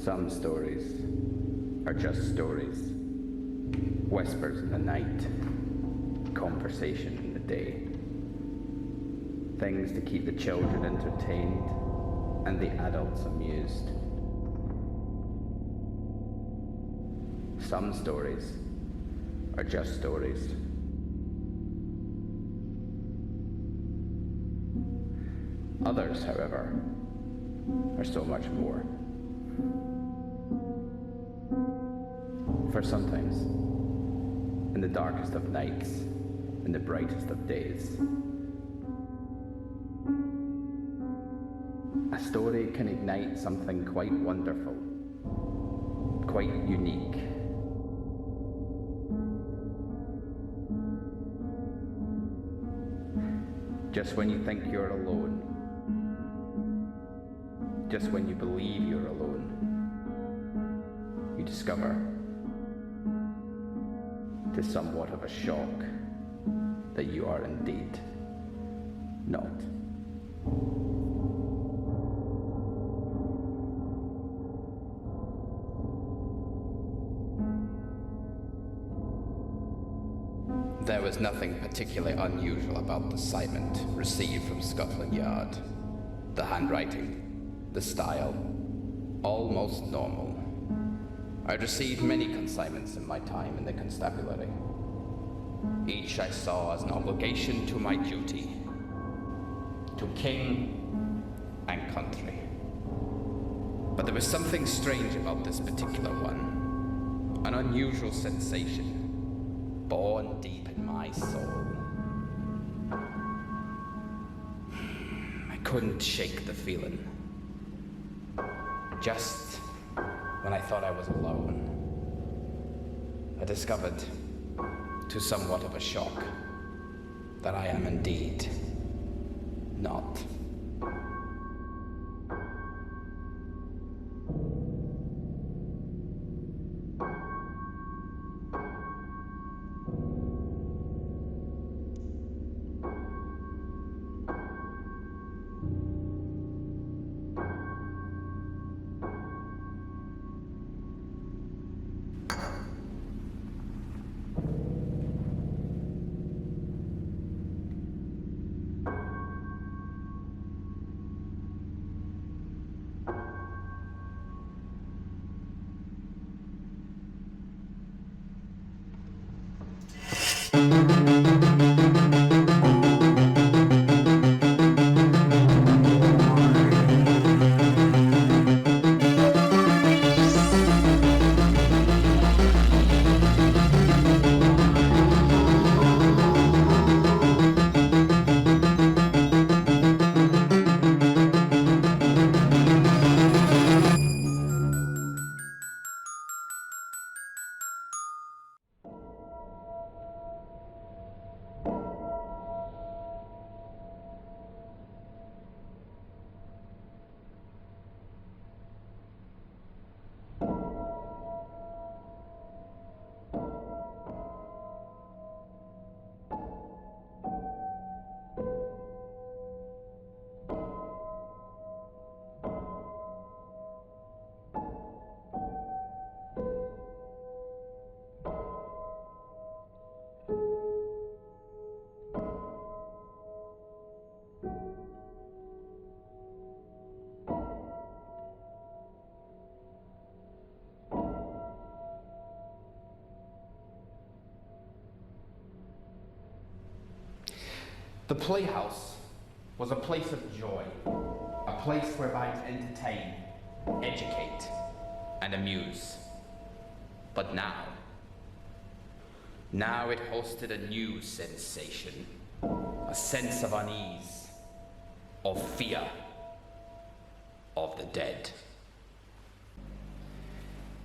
Some stories are just stories. Whispers in the night, conversation in the day. Things to keep the children entertained and the adults amused. Some stories are just stories. Others, however, are so much more. For sometimes, in the darkest of nights, in the brightest of days, a story can ignite something quite wonderful, quite unique. Just when you think you're alone, just when you believe you're alone, you discover, to somewhat of a shock, that you are indeed not. There was nothing particularly unusual about the assignment received from Scotland Yard. The handwriting, the style, almost normal. I'd received many consignments in my time in the constabulary. Each I saw as an obligation to my duty, to king and country. But there was something strange about this particular one, an unusual sensation, born deep in my soul. I couldn't shake the feeling. Just when I thought I was alone, I discovered, to somewhat of a shock, that I am indeed not. The Playhouse was a place of joy, a place whereby to entertain, educate, and amuse. But now it hosted a new sensation, a sense of unease, of fear, of the dead.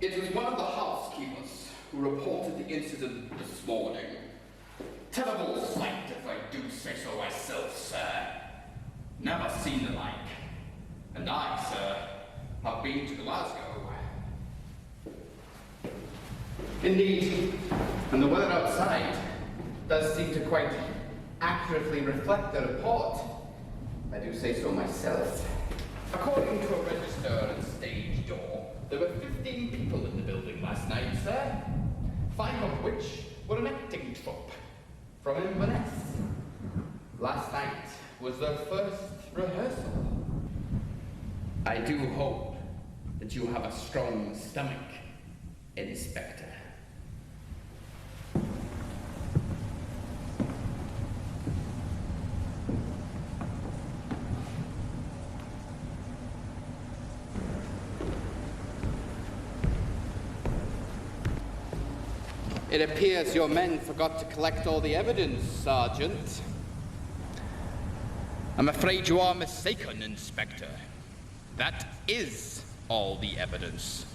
It was one of the housekeepers who reported the incident this morning. Terrible sight, if I do say so myself, sir. Never seen the like. And I, sir, have been to Glasgow. Indeed, and the weather outside does seem to quite accurately reflect the report. I do say so myself. According to a register and stage door, there were 15 people in the building last night, sir. 5 of which were an acting troupe from Inverness. Last night was their first rehearsal. I do hope that you have a strong stomach, Inspector. It appears your men forgot to collect all the evidence, Sergeant. I'm afraid you are mistaken, Inspector. That is all the evidence.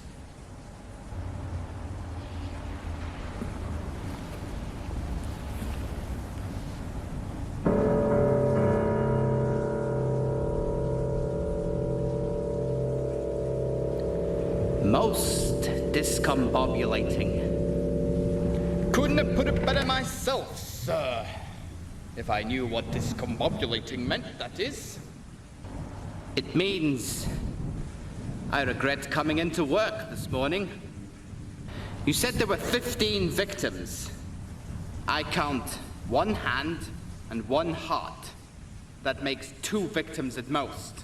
Most discombobulating. Couldn't have put it better myself, sir. If I knew what discombobulating meant, that is. It means I regret coming into work this morning. You said there were 15 victims. I count 1 hand and 1 heart. That makes 2 victims at most.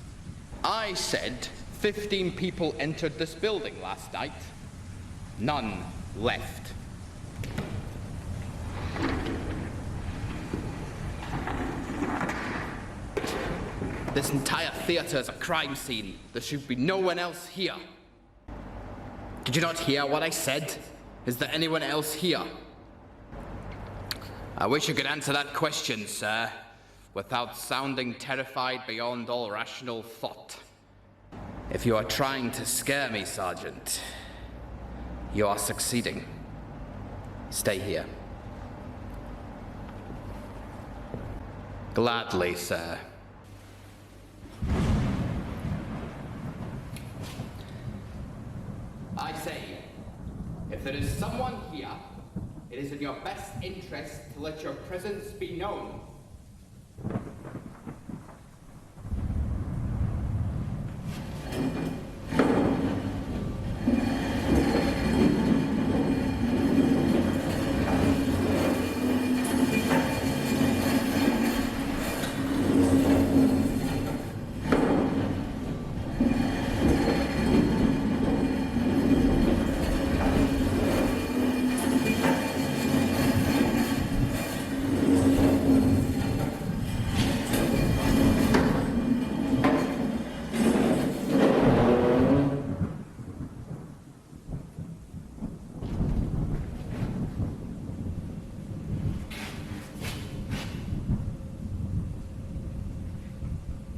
I said 15 people entered this building last night. None left. This entire theater is a crime scene. There should be no one else here. Did you not hear what I said? Is there anyone else here? I wish you could answer that question, sir, without sounding terrified beyond all rational thought. If you are trying to scare me, Sergeant, you are succeeding. Stay here. Gladly, sir. I say, if there is someone here, it is in your best interest to let your presence be known.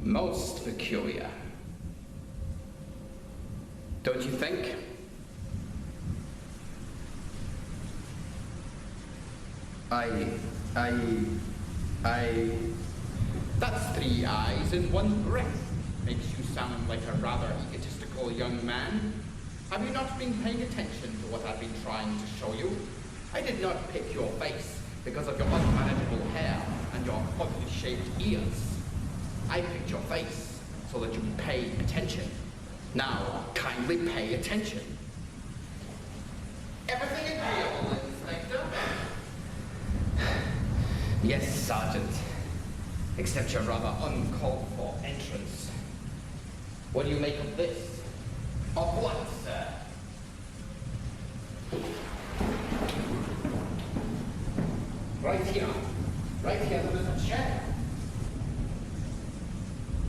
Most peculiar. Don't you think? That's 3 eyes in 1 breath. Makes you sound like a rather egotistical young man. Have you not been paying attention to what I've been trying to show you? I did not pick your face because of your unmanageable hair and your oddly shaped ears. I picked your face so that you would pay attention. Now, kindly pay attention. Everything agreeable, Inspector? Yes, Sergeant. Except your rather uncalled for entrance. What do you make of this? Of what, sir? Right here. Right here, there is a chair.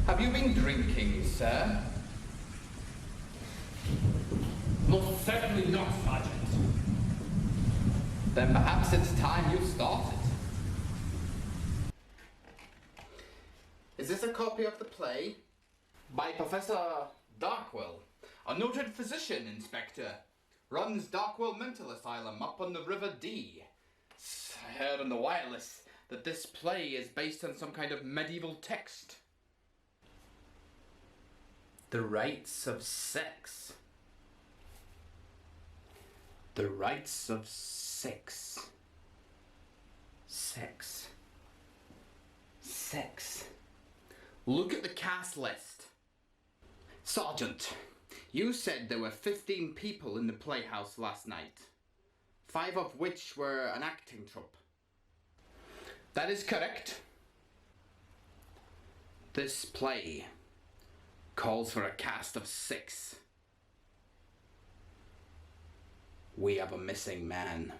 Have you been drinking, sir? Most certainly not, Sergeant. Then perhaps it's time you started. Is this a copy of the play? By Professor Darkwell, a noted physician, Inspector. Runs Darkwell Mental Asylum up on the River Dee. I heard on the wireless that this play is based on some kind of medieval text. The rights of sex. The rights of sex. Sex. Sex. Look at the cast list. Sergeant, You said there were 15 people in the Playhouse last night, 5 of which were an acting troupe. That is correct. This play calls for a cast of 6. We have a missing man.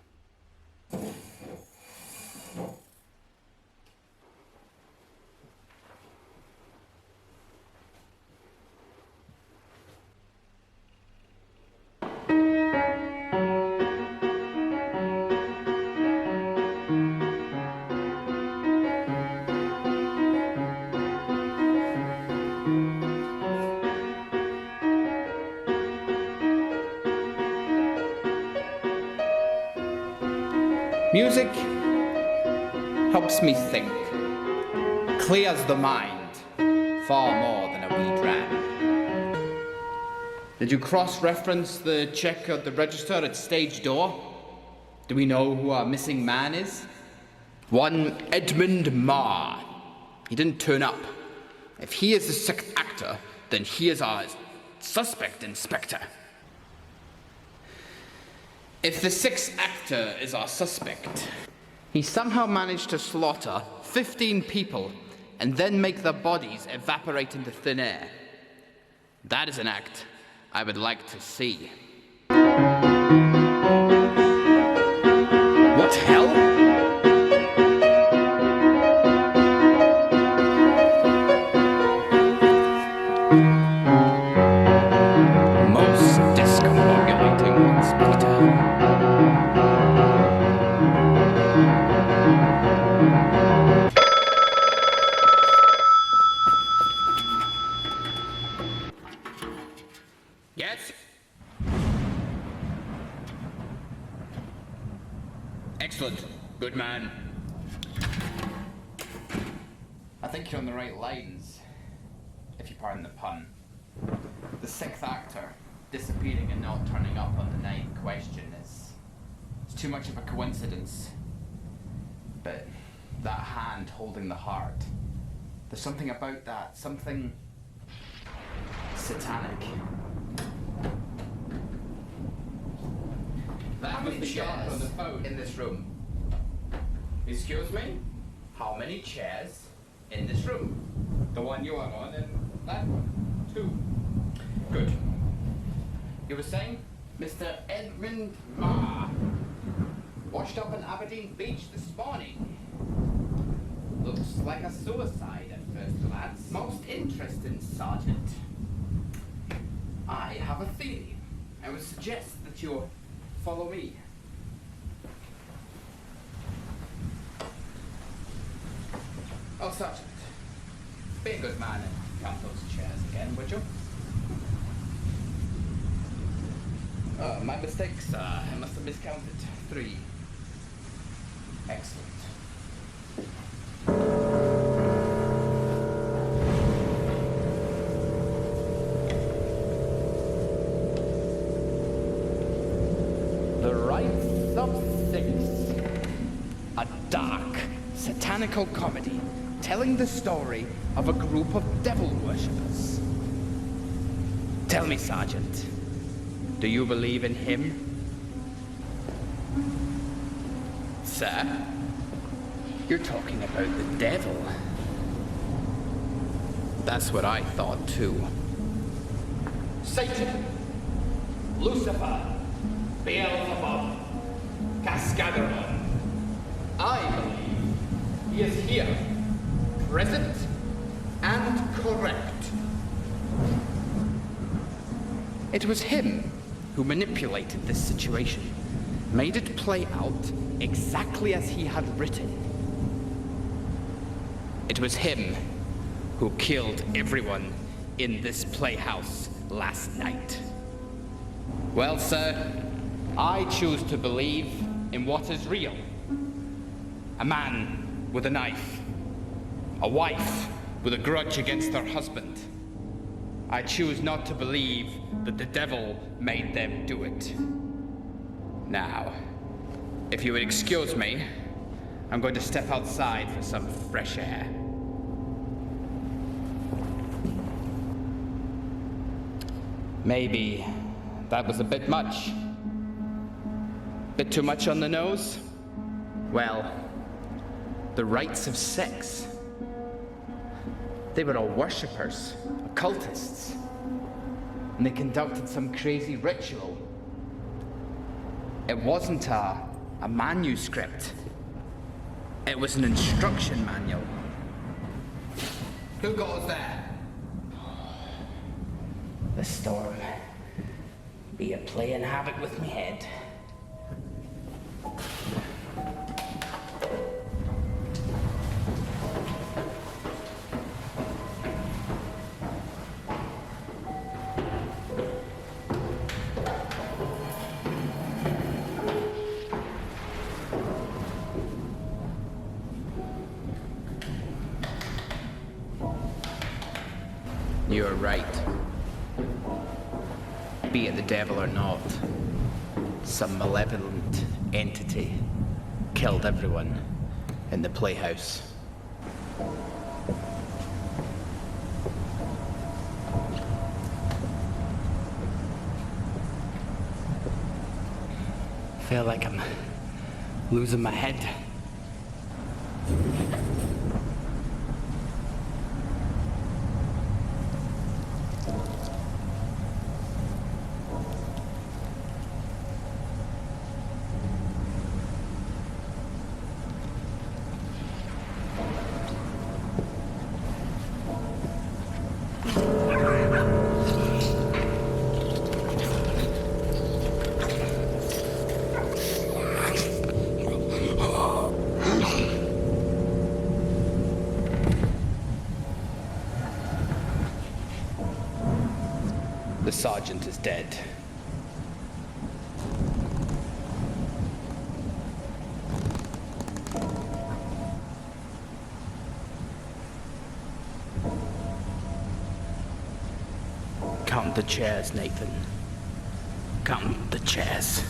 Music helps me think, clears the mind far more than a wee dram. Did you cross-reference the check at the register at stage door? Do we know who our missing man is? One Edmund Marr. He didn't turn up. If he is the 6th actor, then he is our suspect, Inspector. If the 6th actor is our suspect, he somehow managed to slaughter 15 people and then make their bodies evaporate into thin air. That is an act I would like to see. What hell? Most discombobulating, Inspector. Yes? Excellent. Good man. I think you're on the right lines, if you pardon the pun. The 6th actor disappearing and not turning up on the night in question is... it's too much of a coincidence. But that hand holding the heart, there's something about that, something satanic. How many chairs on the phone in this room? Excuse me? How many chairs in this room? The one you are on and that one. 2. Good. You were saying? Mr. Edmund Marr washed up in Aberdeen Beach this morning. Looks like a suicide at first glance. Most interesting, Sergeant. I have a theory. I would suggest that you follow me. Oh, Sergeant. Be a good man and count those chairs again, would you? Oh, my mistake, sir. I must have miscounted. 3. Excellent. The Rites of 6. A dark, satanical comedy telling the story of a group of devil worshippers. Tell me, Sergeant, do you believe in him? Sir, you're talking about the devil. That's what I thought too. Satan, Lucifer, Beelzebub, Cascaderon. I believe he is here, present and correct. It was him who manipulated this situation, made it play out exactly as he had written. It was him who killed everyone in this playhouse last night. Well, sir, I choose to believe in what is real. A man with a knife. A wife with a grudge against her husband. I choose not to believe that the devil made them do it. Now, if you would excuse me, I'm going to step outside for some fresh air. Maybe that was a bit much. Bit too much on the nose? Well, the rites of sex. They were all worshippers, occultists, and they conducted some crazy ritual. It wasn't a manuscript. It was an instruction manual. Who goes there? The storm be a playing havoc with me head. You're right. Be it the devil or not, some malevolent entity killed everyone in the Playhouse. Feel like I'm losing my head. The sergeant is dead. Count the chairs, Nathan. Count the chairs.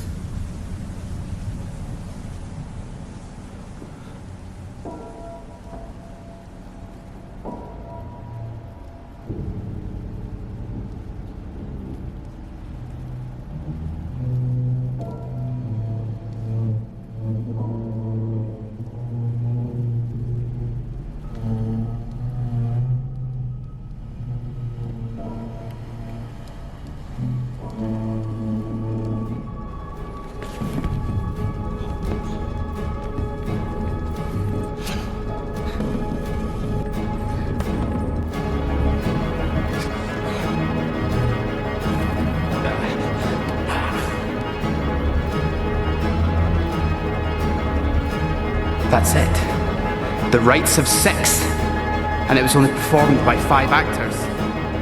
That's it. The rites of sex. And it was only performed by 5 actors.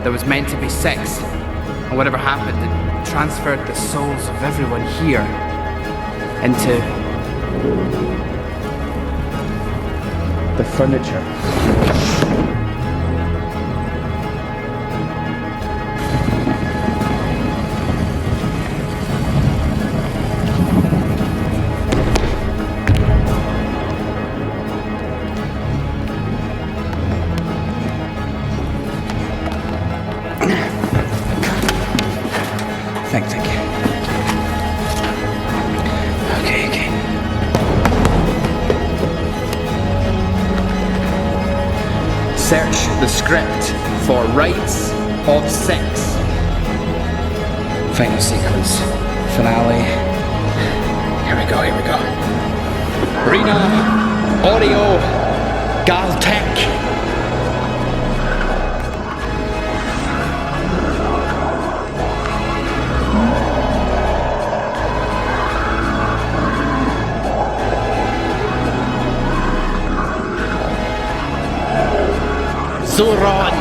There was meant to be sex. And whatever happened, it transferred the souls of everyone here into the furniture. Thank you. Okay. Search the script for rites of sex. Final sequence. Finale. Here we go. Rena, Audio, Galtech. Zuron!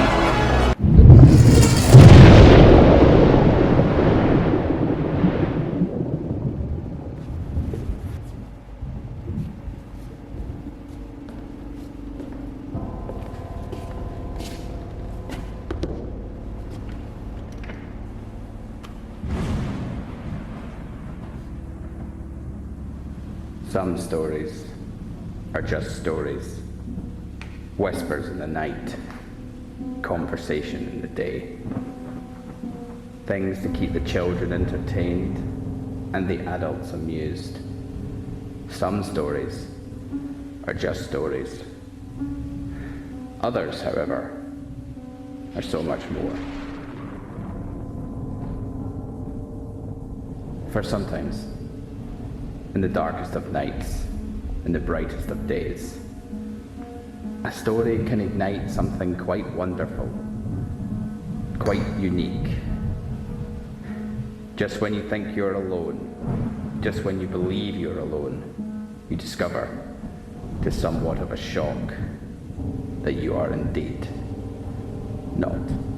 Some stories are just stories. Whispers in the night. Conversation in the day. things to keep the children entertained and the adults amused. Some stories are just stories. Others, however, are so much more. For sometimes, in the darkest of nights, in the brightest of days, a story can ignite something quite wonderful, quite unique. Just when you think you're alone, just when you believe you're alone, you discover, to somewhat of a shock, that you are indeed not.